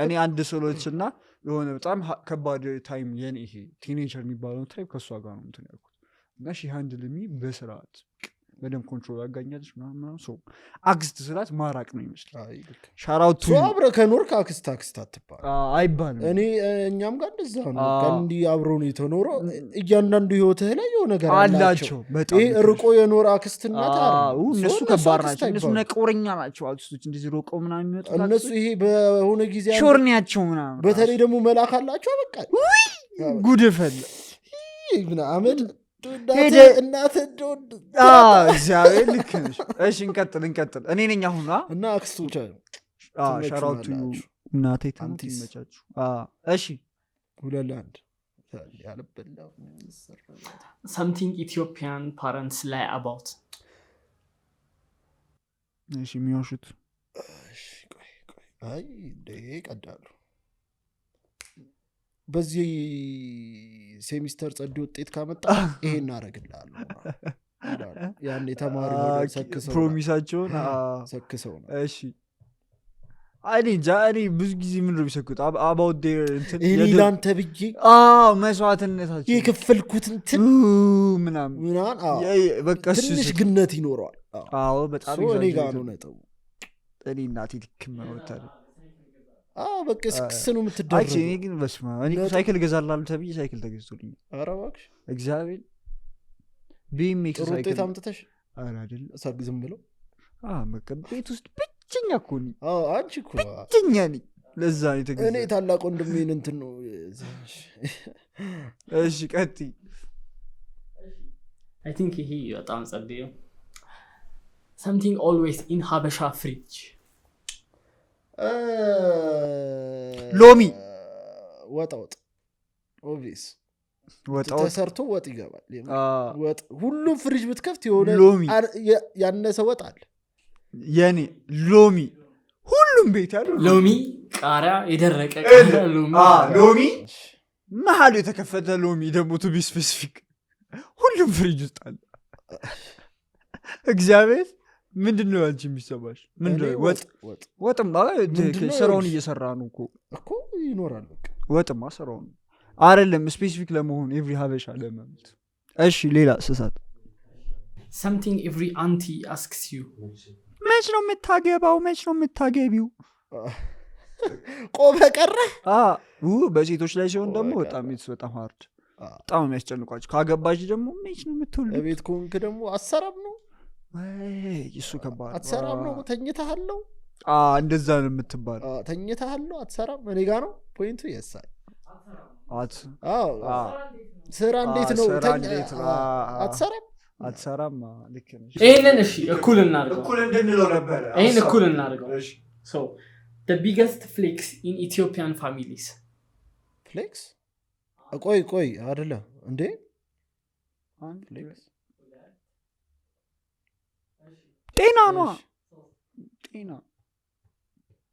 እኔ አንድ ሶሎችና የሆነ በጣም ከባድ ታይም የኔ ይሄ ቲኔጀር የሚባለው ታይም ከሷ ጋር ነው እንትን ያልኩት እና ሺ ሃንድልሚ በስርዓት በደም ኮንትሮል ያጋኛለች ምናምን ሰው አክስት ስላት ማራቅ ነው ይመስላል ሻራውቱ ሰው አብረ ከኖርክ አክስት አትባል አይባልም እኔ እኛም ጋር እንደዛ ነው ከንዲ አብረው ነው የተኖረው እያንዳንዱ ህይወትህ ላይ የሆነ ነገር አላቸው በጣም ይሄ ርቆ የኖር አክስትነት አይደል እነሱ ከባድ ናቸው እነሱ ነቆረኛ ናቸው አክስቶች እንደዚህ ሮቆ ምናምን የሚወጡ እነሱ ይሄ በሆነ ጊዜ ሾርኒያቸው ምናምን በተለይ ደግሞ መላክ አላቸው በቃ ጉድፈል አመድ እናት እግዚአብሔር ልክ ነሽ እሺ እንቀጥል እኔ ነኝ አሁን እና አክስቶች ሻራውቱ እናቴ ትመቻችሁ እሺ ሁለላንድ ያለበላው something Ethiopian parents lie about እሺ የሚያሹት አይ ቀዳሉ በዚህ ሴሚስተር ጸድ ውጤት ካመጣ ይሄን እናረግልሃለሁ ያኔ ተማሪ ወደ ሰክሰው ፕሮሚሳቸውን ሰክሰው ነው እሺ እኔ ብዙ ጊዜ ምን ነው የሚሰኩት about their እንትን ኢላን ተብዬ መስዋዕትነታቸው የከፈልኩት እንትን ምናምን በቃ ትንሽ ግነት ይኖረዋል በጣም እኔ ጋር ነው ነጥቡ እኔ እናቴ ልክመው ታዲያ በቃ ስክስኑ የምትደረገው እኔ ግን በስማ እኔ ሳይክል ገዛላለሁ ተብዬ ሳይክል ተገዝቶልኝ ኧረ እባክሽ እግዚአብሔር ቢኤምኤክስ ሳይክል ውጤት አምጥተሽ ኧረ አይደል ዝም ብለው በቃ ቤት ውስጥ ብቸኛ እኮ ነኝ አንቺ እኮ ብቸኛ ነኝ ለዛ ነው የተገዛው እኔ ታላቅ ወንድሜን እንትን ነው እሺ ቀጥይ I think ይሄ በጣም ጸደየ something always in Habesha fridge ሎሚ ወጥ ኦብቪየስ ወጥ ተሰርቶ ወጥ ይገባል ወጥ ሁሉም ፍሪጅ ብትከፍት የሆነ ያነሰ ወጥ አለ የኔ ሎሚ ሁሉም ቤት ያለው ሎሚ ቃሪያ የደረቀ ቃሪያ ሎሚ መሀሉ የተከፈተ ሎሚ ደግሞ ቱ ቢ ስፔሲፊክ ሁሉም ፍሪጅ ውስጥ አለ እግዚአብሔር ምንድነው አንቺ የሚሰማሽ ምንድነው ወጥማ ስራውን እየሰራ ነው እኮ ይኖራል ወጥማ ስራውን አይደለም ስፔሲፊክ ለመሆን ኤቭሪ ሀበሻ ለማለት እሺ ሌላ ስሳት something every auntie asks you መች ነው የምታገቢው ቆመ ቀረ በሴቶች ላይ ሲሆን ደግሞ በጣም ሃርድ በጣም የሚያስጨንቋቸው ካገባሽ ደግሞ መች ነው የምትወልዱ ቤት ኮንክ ደግሞ አሰራም ነው እሱ ከባድ አትሰራም ነው ተኝተሃል ነው እንደዛ ነው የምትባል ተኝተሃል ነው አትሰራም እኔ ጋር ነው ፖይንቱ የሳይ ስራ እንዴት ነው አትሰራም ልክ ነሽ ይሄንን እሺ እኩል እንድንለው ነበር ይሄን እኩል እናድርገው so the biggest flex in Ethiopian families flex ቆይ አይደለ እንዴ flex ጤና ነው ጤና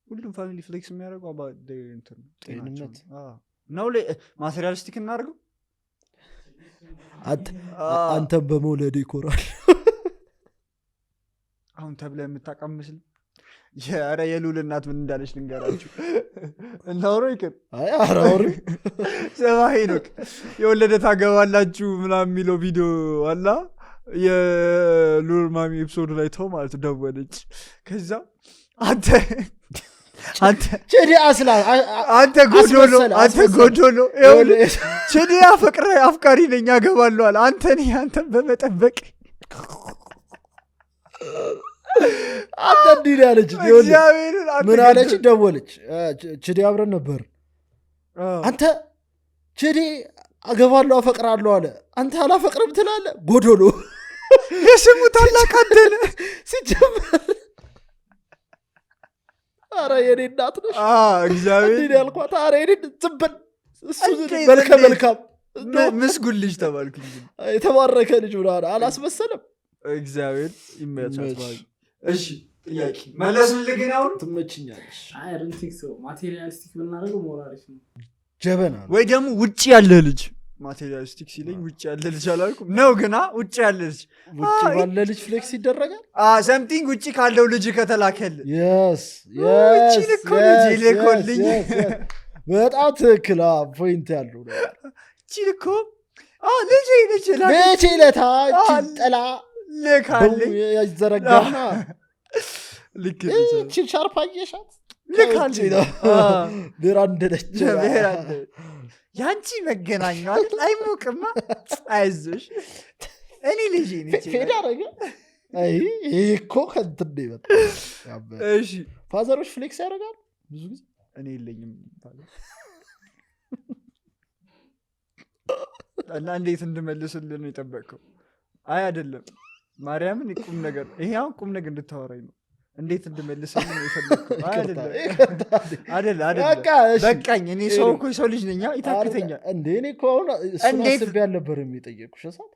ሁሉም ፋሚሊ ፍሌክስ የሚያደርገው እንትን ጤንነት ነው ማቴሪያሊስቲክ እናደርገው አንተም በመውለድ ይኮራል አሁን ተብለ የምታቀምስል ኧረ የሉል እናት ምን እንዳለች ልንገራችሁ እናውሮ ይቅር አራውሪ ሰማይ ነው የወለደ ታገባላችሁ ምናምን የሚለው ቪዲዮ አላ የሉል ማሚ ኤፒሶድ ላይ ተው ማለት ደወለች ከዛ አንተ ቸዲ አስላ አንተ ጎዶሎ ቸዲ አፍቃሪ ነኝ አገባለሁ አለ አንተን በመጠበቅ አንተ እንዲህ ያለች ምን አለች ደወለች ቸዲ አብረን ነበር አንተ ቸዲ አገባለሁ አፈቅራለሁ አለ አንተ አላፈቅርም ትላለህ ጎዶሎ የስሙ ታላቅ አደለ ሲጀመር አረ የኔ እናት ነሽ እግዚአብሔር እንዴ ያልኳት አረ የኔ ዝምበል እሱ መልካም ምስጉን ልጅ ተባልኩኝ የተባረከ ልጅ ምናምን አላስመሰለም እግዚአብሔር ይመቻል እሺ ጥያቄ መለስልህ ግን አሁን ትመችኛለሽ አይ ዶንት ቲንክ ሶ ማቴሪያሊስቲክ ብናደርገው ሞራሊስ ነው ጀበና ወይ ደግሞ ውጪ ያለ ልጅ ማቴሪያሊስቲክ ሲለኝ ውጪ ያለ ልጅ አላልኩም ነው ግና ውጪ ያለ ልጅ ውጪ ባለ ልጅ ፍሌክስ ይደረጋል ሰምቲንግ ውጪ ካለው ልጅ ከተላከል yes ውጪ ልኮልኝ ልኮልኝ በጣም ትክክል ፖይንት ያለው ነው እቺ ልኮ ልጅ ለታ ጥላ ልካልኝ ያዘረጋና ልክ እቺ ሻርፕ አየሻት ልካልኝ ብራንደለች ያንቺ መገናኛ አይሞቅማ አይዞሽ እኔ ልጅ ነኝ ሄዳ አረገ አይ እኮ ከንትዴ በጣ እሺ ፋዘሮች ፍሌክስ ያደርጋሉ ብዙ ጊዜ እኔ የለኝም እና እንዴት እንድመልስልህ ነው የጠበቅከው አይ አይደለም ማርያምን ቁም ነገር ይሄ አሁን ቁም ነገር እንድታወራኝ ነው እንዴት እንድመልስልህ ነው የፈለግከው አይደል በቃኝ እኔ ሰው እኮ ሰው ልጅ ነኝ ይታክተኛል እንዴ እኔ እኮ አሁን አስቤ አልነበረም የጠየኩሽ እሳት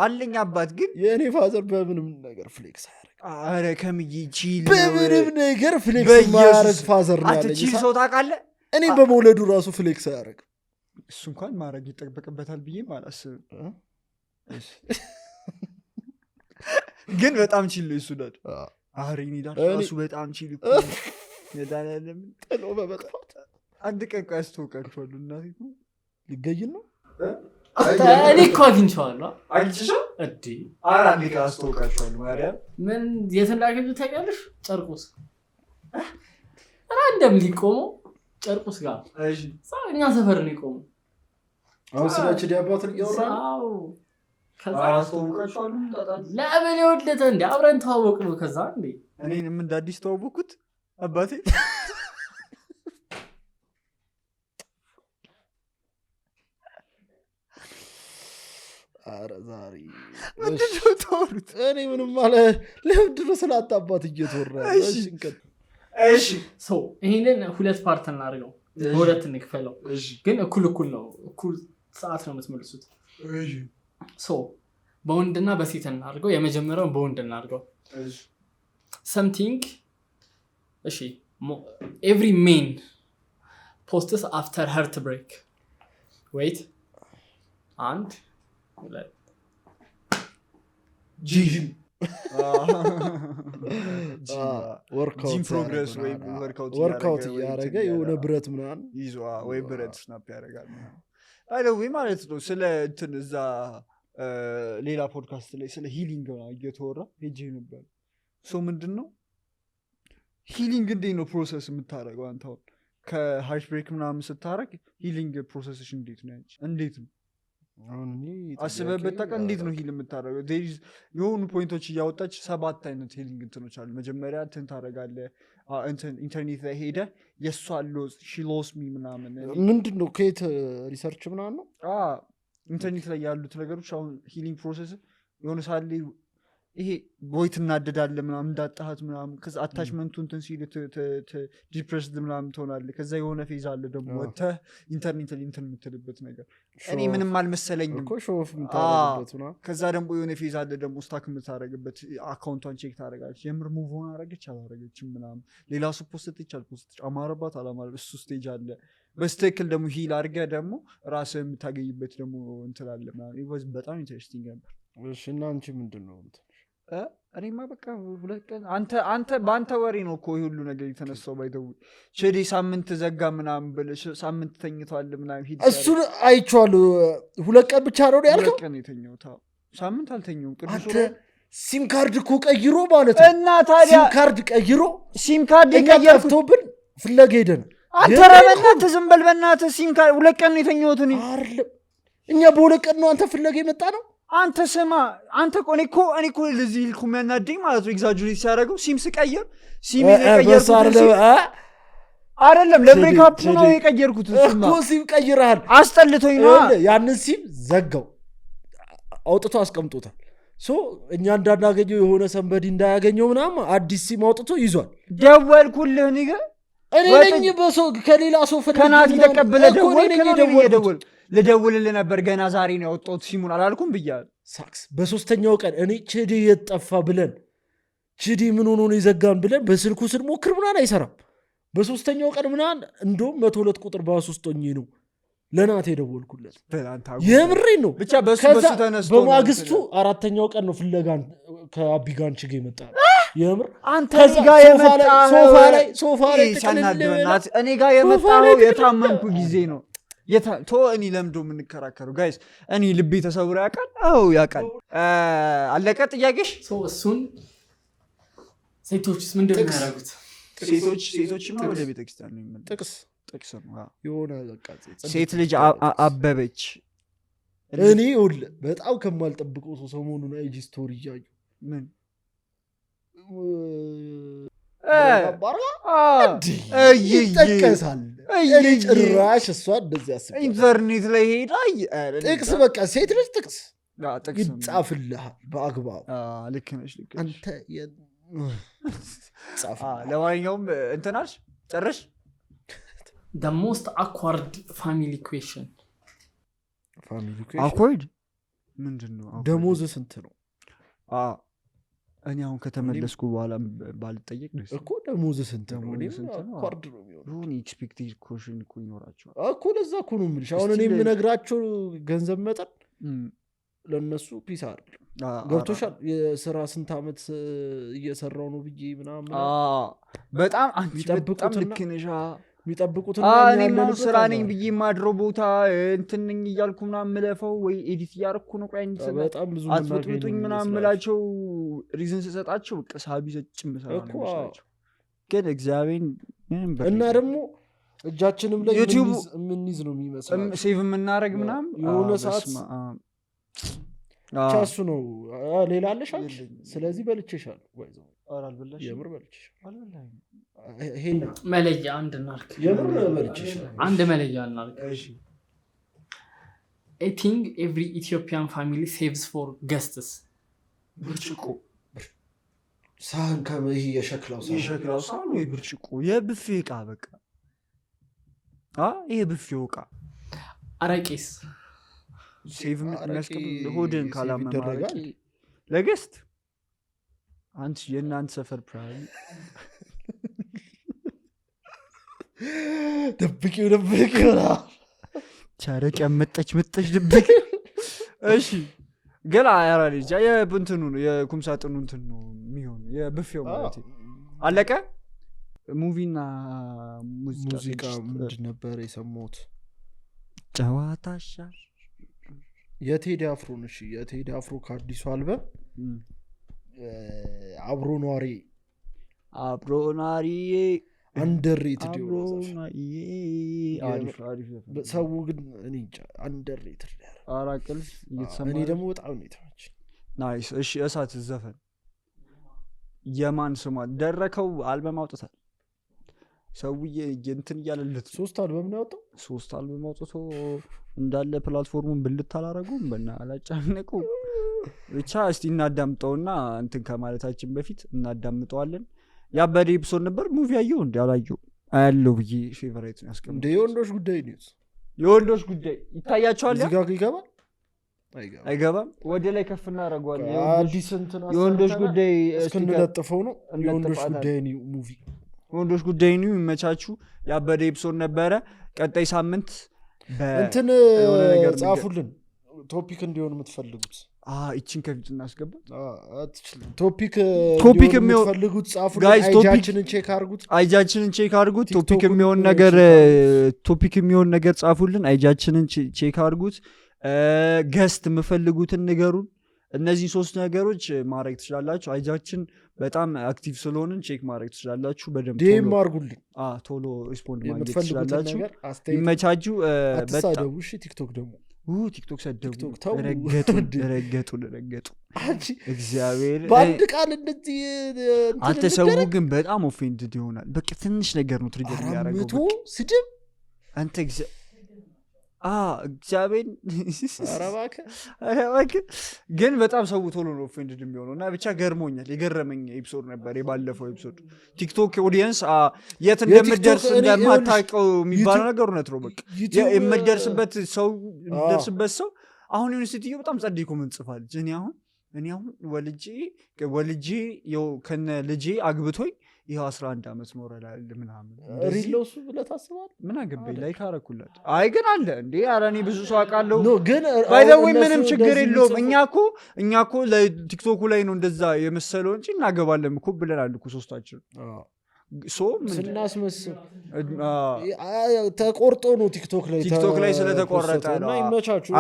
አለኝ አባት ግን የእኔ ፋዘር በምንም ነገር ፍሌክስ አያደርግ አረ ከምዬ ቺል በምንም ነገር ፍሌክስ ማያደርግ ፋዘር ነው ያለኝ ቺል ሰው ታውቃለህ እኔ በመውለዱ ራሱ ፍሌክስ አያደርግ እሱ እንኳን ማድረግ ይጠበቅበታል ብዬም አላስብም ግን በጣም ቺል ነው እሱ ዳድ አሪኒ ዳድ እሱ በጣም ቺል እኮ የዳለም ጥሎ በመጥፋት አንድ ቀን ያስተውቃቸዋል እናቴ ሊገይን ነው እኔ እኮ አግኝቼዋለሁ አግኝቼሻል እዲ አንድ ቀን ያስተውቃቸዋል ማርያም ምን የት እንዳገኙ ታውቂያለሽ ጨርቁስ ራንደም ሊቆሙ ጨርቁስ ጋር እሺ እኛ ሰፈር ነው የቆሙ አሁን ስለች ዲያባትን ያወራን ከዛ አስተውቃቸዋል ለምን ይወደተ እንዴ አብረን ተዋወቅ ነው ከዛ እንዴ እኔንም እንደ አዲስ ተዋወቅኩት አባቴ አረ ዛሬ ምንድነው ተወሩት እኔ ምንም ማለት ለምንድነው ስላጣባት እየተወራ እሺ ሰው ይሄንን ሁለት ፓርት እናድርገው በሁለት እንክፈለው ግን እኩል ነው እኩል ሰዓት ነው የምትመልሱት ሰው በወንድና በሴት እናድርገው የመጀመሪያውን በወንድ እናድርገው something እሺ every man posts after heartbreak wait and ጂም ወርካውት ፕሮግረስ ወይ ወርካውት ያረገ የሆነ ብረት ምናምን ይዟ ወይ ብረት ስናፕ ያደርጋል አይደል ማለት ነው ስለ እንትን እዛ ሌላ ፖድካስት ላይ ስለ ሂሊንግ ነው እየተወራ ሄጄ ነበር ሶ ምንድነው ሂሊንግ እንዴት ነው ፕሮሰስ የምታደርገው አንተ ከሃርት ብሬክ ምናምን ስታረግ ሂሊንግ ፕሮሰስሽ እንዴት ነው እንዴት ነው አስበበት ታውቃ እንዴት ነው ሂል የምታደርገው የሆኑ ፖይንቶች እያወጣች 7 አይነት ሂሊንግ እንትኖች አሉ መጀመሪያ እንትን ታደርጋለህ ኢንተርኔት ላይ ሄደ የሷ ሎስ ሚ ምናምን ምንድነው ከየት ሪሰርች ምናምን ነው ኢንተርኔት ላይ ያሉት ነገሮች አሁን ሂሊንግ ፕሮሰስ የሆነ ሳለ ይሄ ቦይ ትናደዳለህ ምናምን እንዳጣሃት ምናምን ከዛ አታችመንቱ እንትን ሲል ዲፕሬስድ ምናምን ትሆናለህ ከዛ የሆነ ፌዝ አለ ደግሞ ወጥተህ ኢንተርኔት እንትን የምትልበት ነገር እኔ ምንም አልመሰለኝም ከዛ ደግሞ የሆነ ፌዝ አለ ደግሞ ስታክ የምታደርግበት አካውንቷን ቼክ ታደርጋለች የምር ሙቭ ሆን አረገች አላረገችም ምናምን ሌላ ሰው ፖስት ይቻል ፖስት አማረባት አላማረባት እሱ ስቴጅ አለ በስትክክል ደግሞ ሂል አድርገህ ደግሞ ራስህ የምታገኝበት ደግሞ እንትላለ ምናምን በጣም ኢንተረስቲንግ ነበር እና አንቺ ምንድን ነው እኔማ በቃ 2 ቀን አንተ በአንተ ወሬ ነው እኮ ሁሉ ነገር የተነሳው ባይተው ቸዲ ሳምንት ዘጋ ምናምን ብለሽ ሳምንት ተኝቷል ምናምን ሂድ እሱን አይቼዋለሁ 2 ቀን ብቻ ነው ያልከው 2 ቀን የተኛው ሳምንት አልተኛውም ቅዱስ ሲም ካርድ እኮ ቀይሮ ማለት ነው እና ታዲያ ሲም ካርድ ቀይሮ ሲም ካርድ ቀይሮብን ፍለጋ ሄደን አንተ ረበናት ዝም በል በእናትህ ሲም ካርድ 2 ቀን ነው የተኛውት አይደለም እኛ በ2 ቀን ነው አንተ ፍለጋ የመጣ ነው አንተ ስማ አንተ እኔ እኮ ለዚህ ልኩ የሚያናደኝ ማለት ነው ኤግዛጁሬት ሲያደርገው ሲም ስቀይር ሲም የቀየርኩት አይደለም ለብሬክአፕ ነው የቀየርኩት እኮ ሲም ቀይረሃል አስጠልቶኝ ነው ያንን ሲም ዘጋው አውጥቶ አስቀምጦታል እኛ እንዳናገኘው የሆነ ሰንበዲ እንዳያገኘው ምናምን አዲስ ሲም አውጥቶ ይዟል ደወልኩልህ ንገ እኔ ነኝ በሰው ከሌላ ሰው ከናት ተቀበለ ደወል ልደውልልህ ነበር ገና ዛሬ ነው ያወጣሁት ሲሙን አላልኩም ብያለሁ ሳክስ በሶስተኛው ቀን እኔ ችዲ የጠፋ ብለን ችዲ ምን ሆኖ ነው ይዘጋን ብለን በስልኩ ስንሞክር ምናምን አይሰራም በሶስተኛው ቀን ምናምን እንደውም 102 ቁጥር ባሶስቶኝ ነው ለናት የደወልኩለት የምሬን ነው ብቻ በሱ ተነስቶ በማግስቱ 4ኛው ቀን ነው ፍለጋን ከአቢጋን ችግር ይመጣ የምር አንተ ጋር የመጣው ሶፋ ላይ ተቀልልበናት እኔ ጋር የመጣው የታመምኩ ጊዜ ነው እኔ ለምዶ የምንከራከሩ ጋይስ እኔ ልቤ ተሰውሮ ያውቃል ያውቃል አለቀ ጥያቄሽ እሱን ሴቶችስ ምንድን ነው ያደረጉት ሴቶችማ ወደ ቤተክርስቲያን ነው የሚመጡት ጥቅስ ነው የሆነ በቃ ሴት ልጅ አበበች እኔ በጣም ከማልጠብቀው ሰው ሰሞኑን አይጂ ስቶሪ እያዩ ምን ይጠቀሳል ጭራሽ እሷ እንደዚህ ያስባል ኢንተርኔት ላይ ሄዳ ጥቅስ በቃ ሴት ልጅ ጥቅስ ይጻፍልሃል በአግባቡ ልክ ነሽ አንተ ለማንኛውም እንትናሽ ጨርሽ the most awkward family question awkward ምንድነው ደሞዝ ስንት ነው እኔ አሁን ከተመለስኩ በኋላ ባልጠየቅ ነው እኮ ደሞዝ ስንት ነው አኳርድ ነው የሚሆነው ኤክስፔክቴሽን ኮሽን እኮ ይኖራቸዋል እኮ ለዛ እኮ ነው የምልሽ አሁን እኔ የምነግራቸው ገንዘብ መጠን ለነሱ ፒስ አይደል ገብቶሻል የሥራ ስንት ዓመት እየሰራው ነው ብዬ ምናምን በጣም አንቺ በጣም ልክ ነሽ የሚጠብቁት እኔማ ስራ ነኝ ብዬ ማድረው ቦታ እንትን ነኝ እያልኩ ምናምን ምለፈው ወይ ኤዲት እያደረኩ ነው ቆይ በጣም ብዙ አጥብጡኝ ምናምን ምላቸው ሪዝን ስሰጣቸው በቃ ሳቢ ዘጭም ሰራቸው ግን እግዚአብሔር እና ደግሞ እጃችንም ላይ ምንይዝ ነው የሚመስለው ሴቭ የምናደርግ ምናምን የሆነ ሰዓት ቻሱ ነው ሌላ አለሽ ስለዚህ በልቼሻለሁ ወይዘው አልበላሽ የምር በልቼሻለሁ አልበላኝ ይሄን መለያ አንድ እናርክ የምር በልቼሻለሁ አንድ መለያ እናርክ እሺ I think every Ethiopian family saves for guests ብርጭቆ ሳህን ከመይ የሸክላው ሳህን ወይ ብርጭቆ የብፌ ዕቃ በቃ ይሄ ብፌው ዕቃ አረቄስ ሴቭ መስቀል ሆድን ካላመማረቂ ለገስት አንቺ የናንተ ሰፈር ፕራይ ደብቂው ቻረቅ ያመጣች ድብቅ እሺ ገላ ያራልጅ የብንትኑ ነው የኩምሳጥኑ እንትን ነው የሚሆን የብፌው ማለት አለቀ ሙቪና ሙዚቃ ምንድን ነበር የሰማሁት ጨዋታሻ የቴዲ አፍሮ ነው እሺ የቴዲ አፍሮ ከአዲሱ አልበም አብሮ ኗሪ underrated አሪፍ ሰው ግን እኔ underrated አራቅል እየተሰማ እኔ ደግሞ በጣም ነው የተመቸኝ ናይስ እሺ እሳት ዘፈን የማን ስሟ ደረከው አልበም አውጥቷል ሰውዬ እንትን እያለለት 3 አልበም ነው ያወጣው 3 አልበም አውጥቶ እንዳለ ፕላትፎርሙን ብልት አላረጉም በእና አላጫነቁ ብቻ እስቲ እናዳምጠውና እንትን ከማለታችን በፊት እናዳምጠዋለን። ያበደ ኤፒሶድ ነበር። ሙቪ አየው እንዴ? አላየው አያለው ብዬ ፌቨራይት ነው ያስቀምጠው። እንደ የወንዶች ጉዳይ ነው። የወንዶች ጉዳይ ይታያቸዋል። እዚህ ጋር ይገባል አይገባም? ወደ ላይ ከፍ እናደርገዋለን። አዲስ እንትን የወንዶች ጉዳይ እስክንለጥፈው ነው። የወንዶች ጉዳይ ነው ሙቪ። የወንዶች ጉዳይ ነው። ይመቻችሁ። ያበደ ኤፒሶድ ነበረ። ቀጣይ ሳምንት እንትን ጻፉልን ቶፒክ እንዲሆን የምትፈልጉት። እቺን ከፊት እናስገባ። ቶፒክ የምትፈልጉት ጻፉልን። አይጃችንን ቼክ አድርጉት። ቶፒክ የሚሆን ነገር ጻፉልን። አይጃችንን ቼክ አድርጉት። ገስት የምፈልጉትን ንገሩን። እነዚህ 3 ነገሮች ማድረግ ትችላላችሁ። አይጃችን በጣም አክቲቭ ስለሆንን ቼክ ማድረግ ትችላላችሁ። በደንብ ዴም አድርጉልን። ቶሎ ሪስፖንድ ማድረግ ትችላላችሁ። ይመቻችሁ። አትሳደቡ። እሺ ቲክቶክ ደግሞ ቲክቶክ ሰደቡ፣ ረገጡ እግዚአብሔር በአንድ ቃል እንደዚህ አንተ ሰው ግን በጣም ኦፌንድድ ይሆናል። በቃ ትንሽ ነገር ነው ትሪገር የሚያደርገው ስድብ አንተ እግዚአብሔር ግን በጣም ሰው ቶሎ ነው ኦፌንድድ የሚሆነው እና ብቻ ገርሞኛል። የገረመኝ ኤፒሶድ ነበር የባለፈው ኤፒሶድ። ቲክቶክ ኦዲየንስ የት እንደምደርስ እንደማታውቀው የሚባለው ነገር እውነት ነው። በቃ የምደርስበት ሰው አሁን ዩኒቨርሲቲ በጣም ጸዴ ኮመንት ጽፋለች። እኔ አሁን ወልጄ ከነ ልጄ አግብቶኝ ይኸው 11 ዓመት ኖረላል ምናምን ሪሎሱ ብለህ ታስባለህ? ምን አገባኝ ላይ ካረኩላት። አይ ግን አለ እንዴ ኧረ እኔ ብዙ ሰው አውቃለሁ። ግን ባይዘው ምንም ችግር የለውም። እኛ እኮ ለቲክቶኩ ላይ ነው እንደዛ የመሰለው እንጂ እናገባለን እኮ ብለናል እኮ ሶስታችን። ስናስመስል ተቆርጦ ነው ቲክቶክ ላይ ስለተቆረጠ ነው።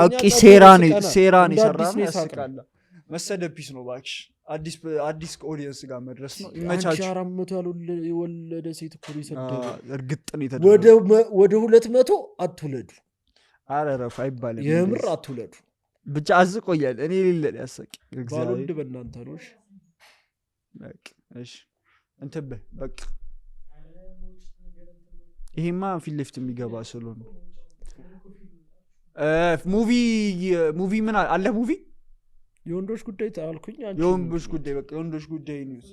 አውቂ ሴራን ይሰራል። ያስቃል። መሰደብ ፒስ ነው እባክሽ። አዲስ ኦዲየንስ ጋር መድረስ ነው። ይመቻችሁ። 400 የወለደ ሴት እኮ ይሰደብ እርግጥ ነው የተደረገው። ወደ 200 አትውለዱ። ኧረ ረፍ አይባልም። የምር አትውለዱ። ብቻ አዝቆያል። እኔ ሌለ ያሰቅ ባልወልድ በእናንተ ነው። እሺ እንትን በቃ ይሄማ ፊት ለፊት የሚገባ ስለሆነ ሙቪ ምን አለ ሙቪ የወንዶች ጉዳይ ታልኩኝ። የወንዶች ጉዳይ በቃ የወንዶች ጉዳይ ኒውስ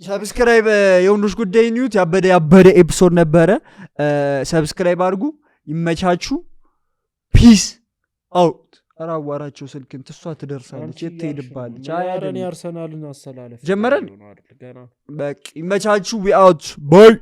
ሰብስክራይብ። የወንዶች ጉዳይ ኒውስ ያበደ ኤፒሶድ ነበረ። ሰብስክራይብ አድርጉ። ይመቻችሁ። ፒስ አውት። አራዋራቸው ስልክን ትሷ ትደርሳለች። የት ትሄድባለች? አያደን አርሰናልን አሰላለፍ ጀመረን። በቃ ይመቻችሁ። ዊ አውት ባይ